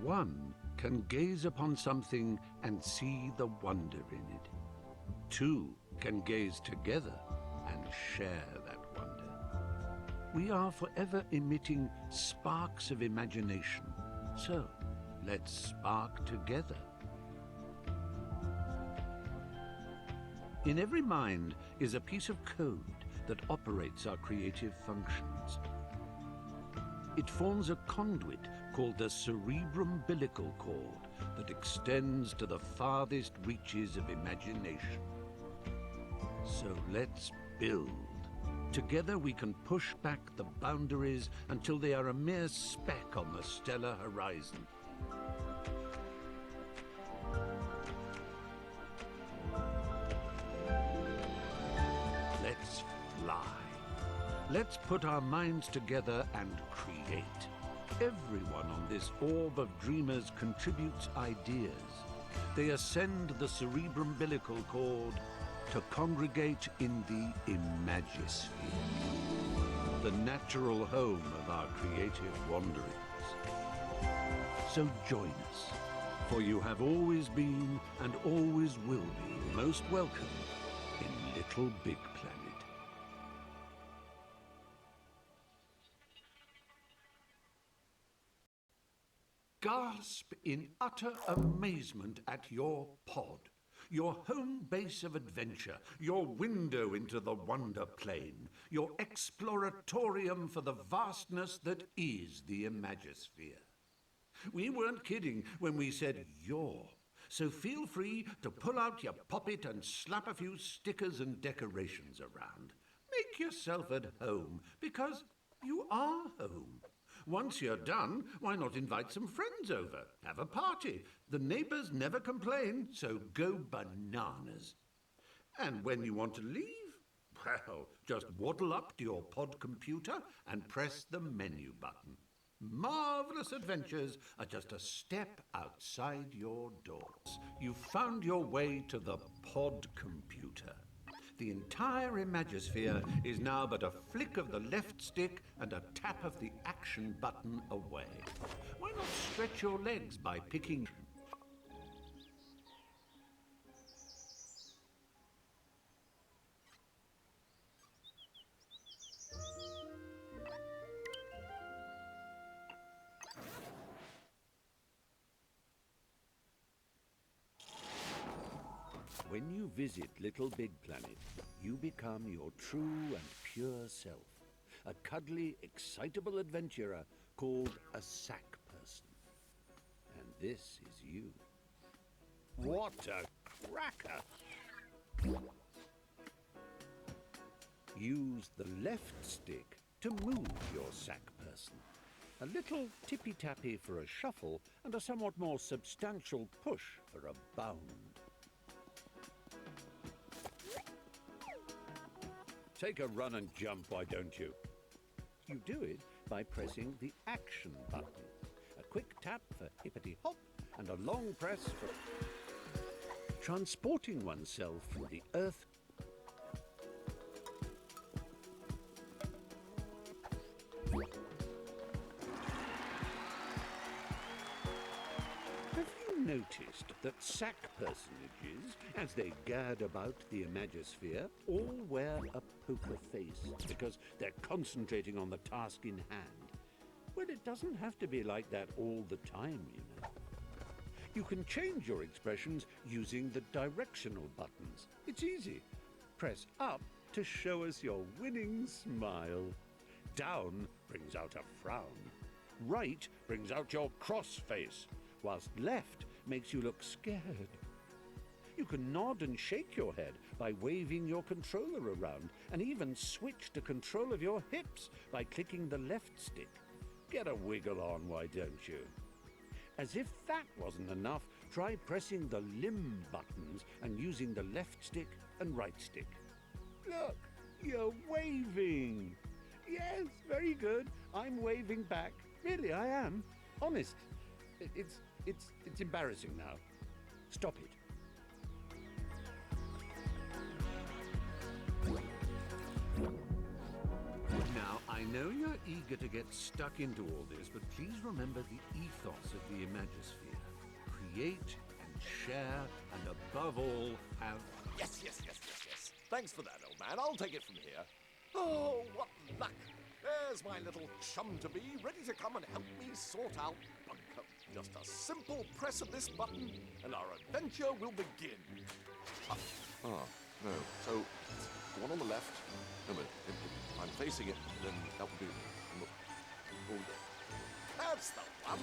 One can gaze upon something and see the wonder in it. Two can gaze together and share that wonder. We are forever emitting sparks of imagination. So, let's spark together. In every mind is a piece of code that operates our creative functions. It forms a conduit called the cerebrum-umbilical cord that extends to the farthest reaches of imagination. So let's build. Together we can push back the boundaries until they are a mere speck on the stellar horizon. Let's fly. Let's put our minds together and create. Everyone on this orb of dreamers contributes ideas. They ascend the cerebrum-umbilical cord to congregate in the imagisphere, the natural home of our creative wanderings. So join us, for you have always been and always will be most welcome in Little Big Planet. Gasp in utter amazement at your pod, your home base of adventure, your window into the wonder plane, your exploratorium for the vastness that is the imagisphere. We weren't kidding when we said your, so feel free to pull out your poppet and slap a few stickers and decorations around. Make yourself at home, because you are home. Once you're done, why not invite some friends over? Have a party. The neighbors never complain, so go bananas. And when you want to leave, well, just waddle up to your pod computer and press the menu button. Marvelous adventures are just a step outside your doors. You've found your way to the pod computer. The entire imagisphere is now but a flick of the left stick and a tap of the action button away. Why not stretch your legs by picking... When you visit Little Big Planet, you become your true and pure self. A cuddly, excitable adventurer called a sack person. And this is you. What a cracker! Use the left stick to move your sack person. A little tippy-tappy for a shuffle and a somewhat more substantial push for a bound. Take a run and jump, why don't you? You do it by pressing the action button. A quick tap for hippity-hop and a long press for transporting oneself from the earth. Have you noticed that sack personages, as they gad about the imagisphere, all wear a poker face because they're concentrating on the task in hand? Well, it doesn't have to be like that all the time, you know. You can change your expressions using the directional buttons. It's easy. Press up to show us your winning smile. Down brings out a frown. Right brings out your cross face, whilst left makes you look scared. You can nod and shake your head by waving your controller around, and even switch to control of your hips by clicking the left stick. Get a wiggle on, why don't you? As if that wasn't enough, try pressing the limb buttons and using the left stick and right stick. Look, you're waving. Yes, very good. I'm waving back. Really, I am. Honest. It's embarrassing now. Stop it. Now, I know you're eager to get stuck into all this, but please remember the ethos of the Imagisphere. Create and share, and above all, have... Yes. Thanks for that, old man. I'll take it from here. Oh, what luck. There's my little chum-to-be, ready to come and help me sort out Bunkum. Just a simple press of this button, and our adventure will begin. No. So, the one on the left. No, but if I'm facing it, then that would be... That's the one.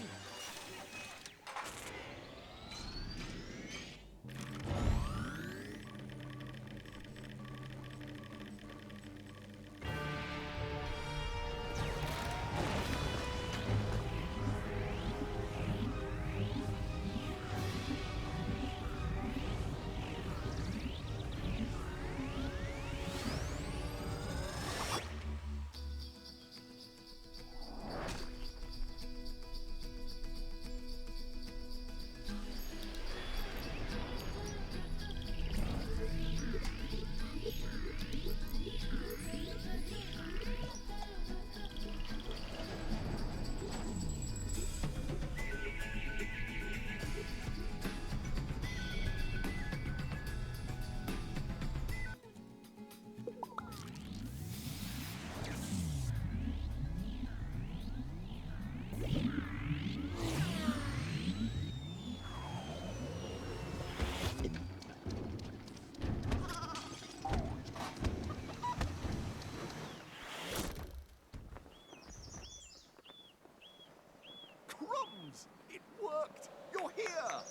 It worked! You're here!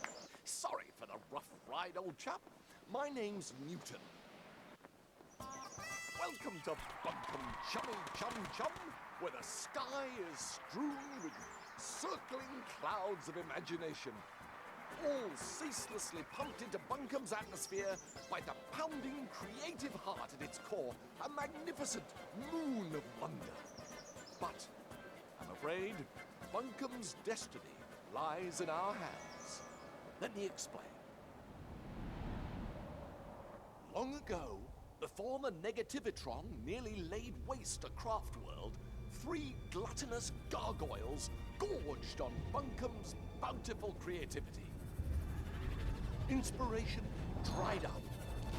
Sorry for the rough ride, old chap. My name's Newton. Welcome to Bunkum Chummy Chum Chum, where the sky is strewn with circling clouds of imagination, all ceaselessly pumped into Bunkum's atmosphere by the pounding creative heart at its core, a magnificent moon of wonder. But I'm afraid Bunkum's destiny lies in our hands. Let me explain. Long ago, before the Negativitron nearly laid waste a craft world, 3 gluttonous gargoyles gorged on Bunkum's bountiful creativity. Inspiration dried up.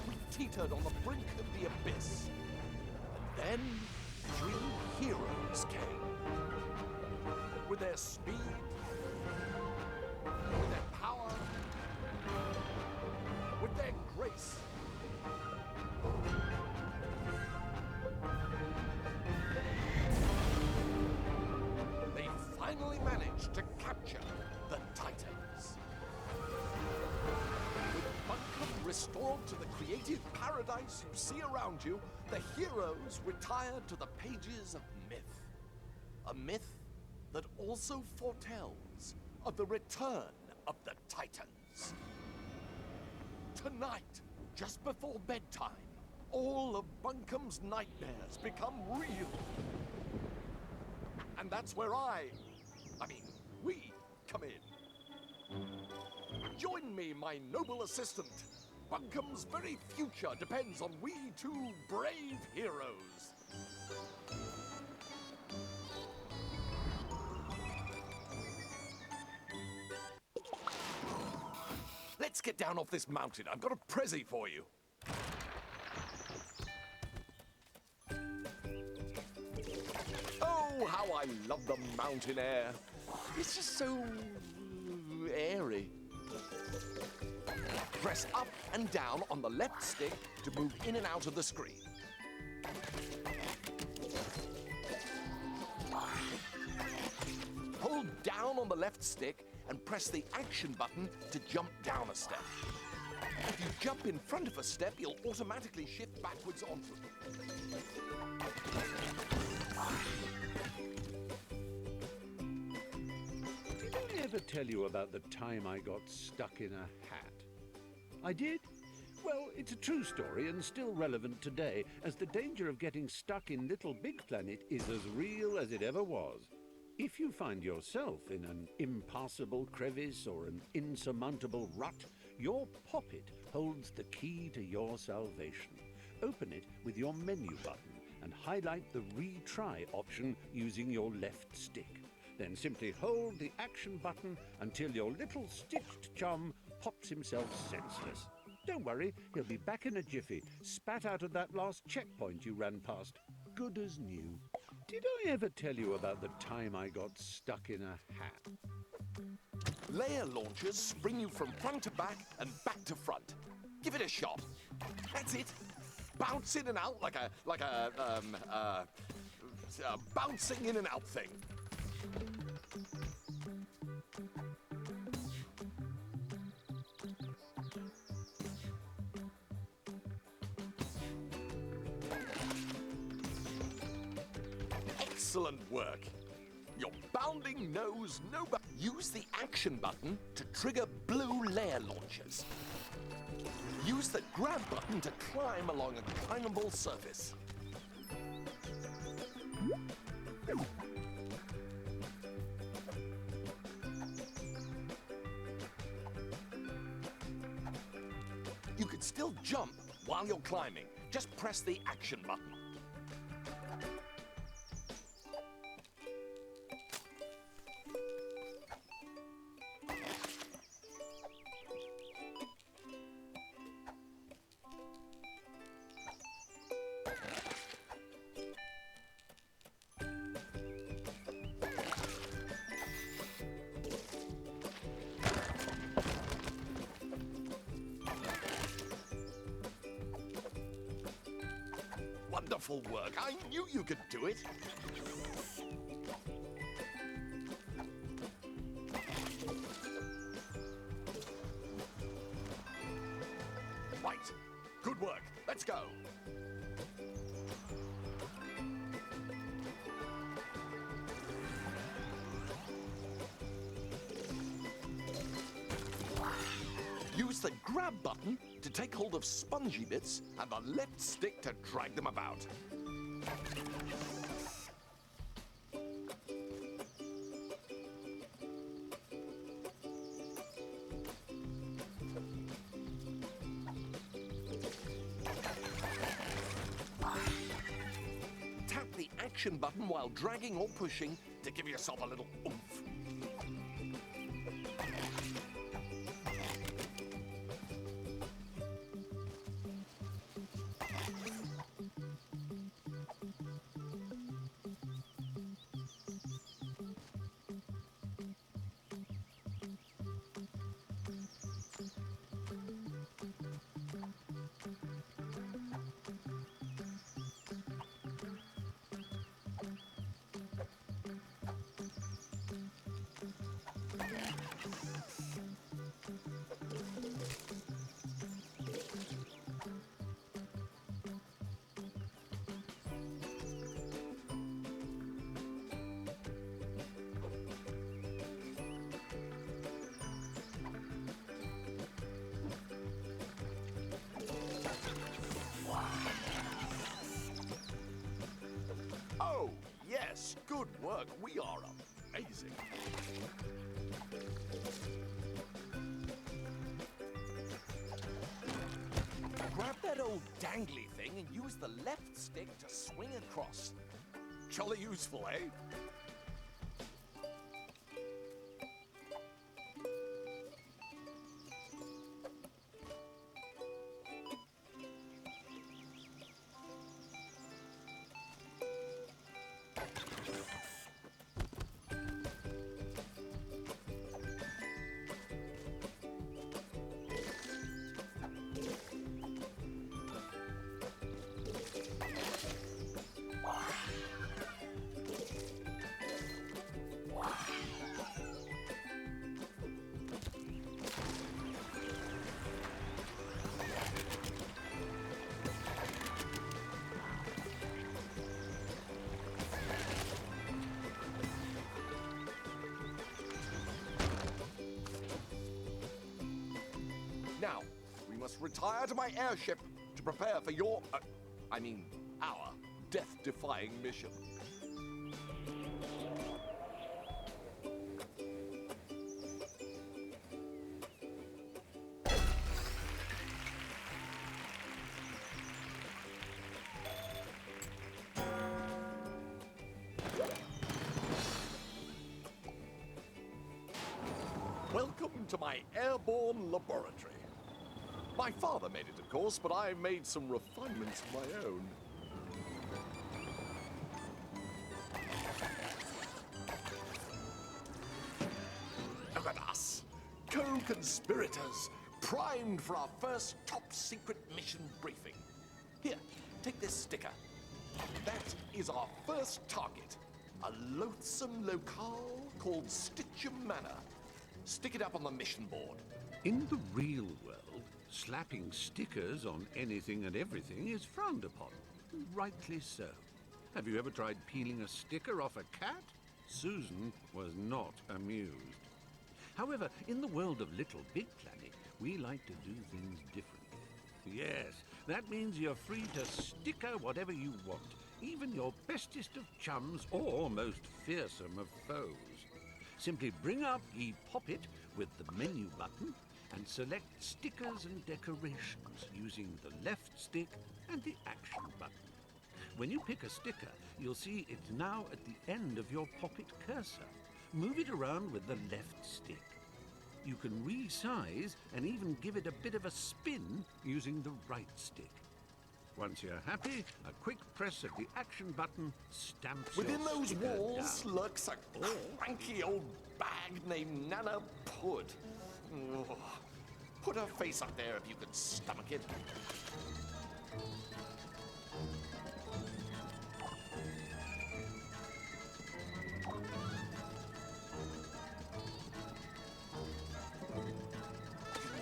We teetered on the brink of the abyss. And then 3 heroes came. With their speed, with their power, with their grace. They finally managed to capture the Titans. With Bunkum restored to the creative paradise you see around you, the heroes retired to the pages of myth. A myth that also foretells of the return of the Titans. Tonight, just before bedtime, all of Bunkum's nightmares become real. And that's where we come in. Join me, my noble assistant. Bunkum's very future depends on we 2 brave heroes. Let's get down off this mountain. I've got a prezi for you. Oh, how I love the mountain air. It's just so airy. Press up and down on the left stick to move in and out of the screen. Hold down on the left stick and press the action button to jump down a step. If you jump in front of a step, you'll automatically shift backwards onto it. Did I ever tell you about the time I got stuck in a hat? I did? Well, it's a true story and still relevant today, as the danger of getting stuck in Little Big Planet is as real as it ever was. If you find yourself in an impassable crevice or an insurmountable rut, your poppet holds the key to your salvation. Open it with your menu button and highlight the retry option using your left stick. Then simply hold the action button until your little stitched chum pops himself senseless. Don't worry, he'll be back in a jiffy, spat out of that last checkpoint you ran past. Good as new. Did I ever tell you about the time I got stuck in a hat? Layer launchers spring you from front to back and back to front. Give it a shot. That's it. Bounce in and out like a bouncing in and out thing. Excellent work. Your bounding knows no but use the action button to trigger blue layer launchers. Use the grab button to climb along a climbable surface. You can still jump while you're climbing. Just press the action button. Wonderful work. I knew you could do it. Right. Good work. Let's go. Use the grab button to take hold of spongy bits and the left stick to drag them about. Tap the action button while dragging or pushing to give yourself a little oomph. Oh, yes, good work. We are amazing. Grab that old dangly thing and use the left stick to swing across. Jolly useful, eh? Now, we must retire to my airship to prepare for your, our death-defying mission. to my airborne laboratory. My father made it, of course, but I made some refinements of my own. Look at us, co-conspirators, primed for our first top-secret mission briefing. Here, take this sticker. That is our first target, a loathsome locale called Stitcham Manor. Stick it up on the mission board. In the real world, slapping stickers on anything and everything is frowned upon. Rightly so. Have you ever tried peeling a sticker off a cat? Susan was not amused. However, in the world of Little Big Planet, we like to do things differently. Yes, that means you're free to sticker whatever you want, even your bestest of chums or most fearsome of foes. Simply bring up ye Poppet with the menu button and select stickers and decorations using the left stick and the action button. When you pick a sticker, you'll see it's now at the end of your Poppet cursor. Move it around with the left stick. You can resize and even give it a bit of a spin using the right stick. Once you're happy, a quick press of the action button stamps Within your those sticker walls down. lurks a cranky old bag named Nana Pud. Oh, put her face up there if you can stomach it.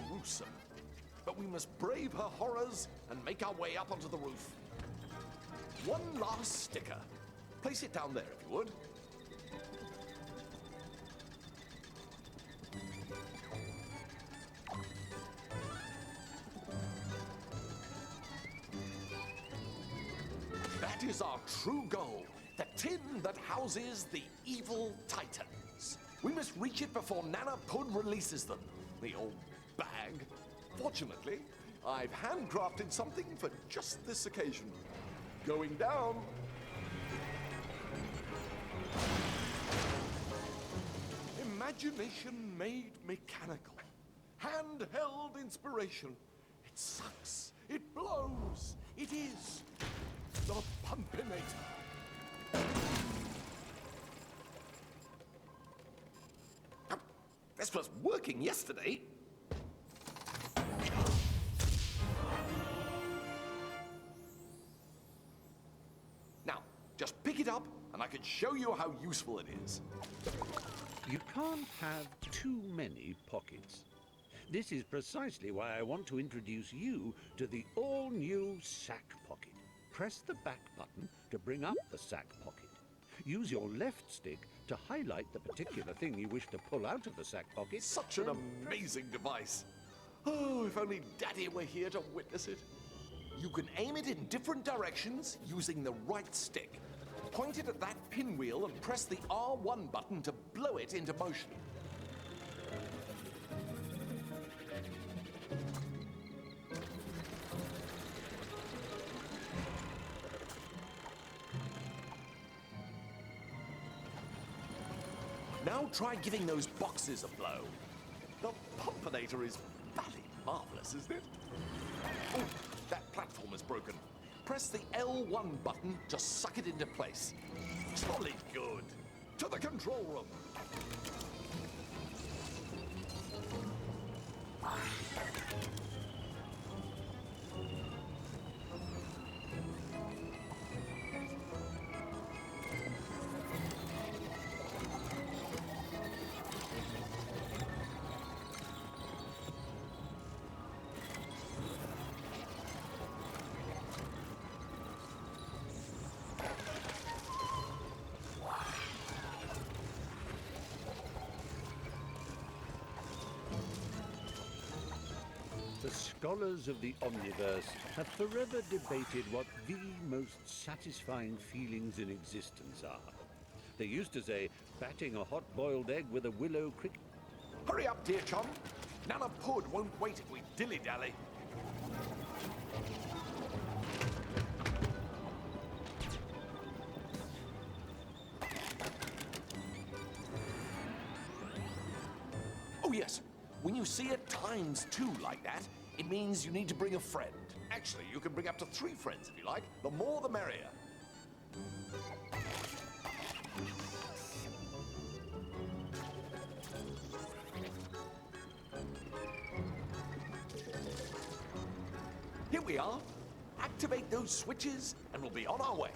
Gruesome. But we must brave her horrors and make our way up onto the roof. One last sticker. Place it down there if you would. That is our true goal. The tin that houses the evil titans. We must reach it before Nana Pud releases them. The old bag. Fortunately, I've handcrafted something for just this occasion. Going down. Imagination made mechanical. Handheld inspiration. It sucks. It blows. It is the Pumpinator. This was working yesterday. Now, just pick it up and I can show you how useful it is. You can't have too many pockets. This is precisely why I want to introduce you to the all-new Sack Pocket. Press the back button to bring up the Sack Pocket. Use your left stick to highlight the particular thing you wish to pull out of the Sack Pocket. Such an amazing device. Oh, if only Daddy were here to witness it. You can aim it in different directions using the right stick. Point it at that pinwheel and press the R1 button to blow it into motion. Now try giving those boxes a blow. The Pumpinator is bloody marvelous, isn't it? Oh, that platform is broken. Press the L1 button to suck it into place. Jolly good. To the control room. The scholars of the Omniverse have forever debated what the most satisfying feelings in existence are. They used to say, batting a hot-boiled egg with a willow cricket. Hurry up, dear chum. Nana Pud won't wait if we dilly-dally. Oh, yes. When you see it times 2 like that, it means you need to bring a friend. Actually, you can bring up to 3 friends if you like. The more the merrier. Here we are. Activate those switches and we'll be on our way.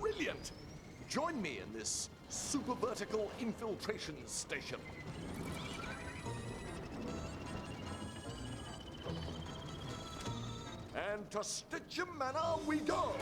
Brilliant! Join me in this super vertical infiltration station. And to Stitchem Manor we go!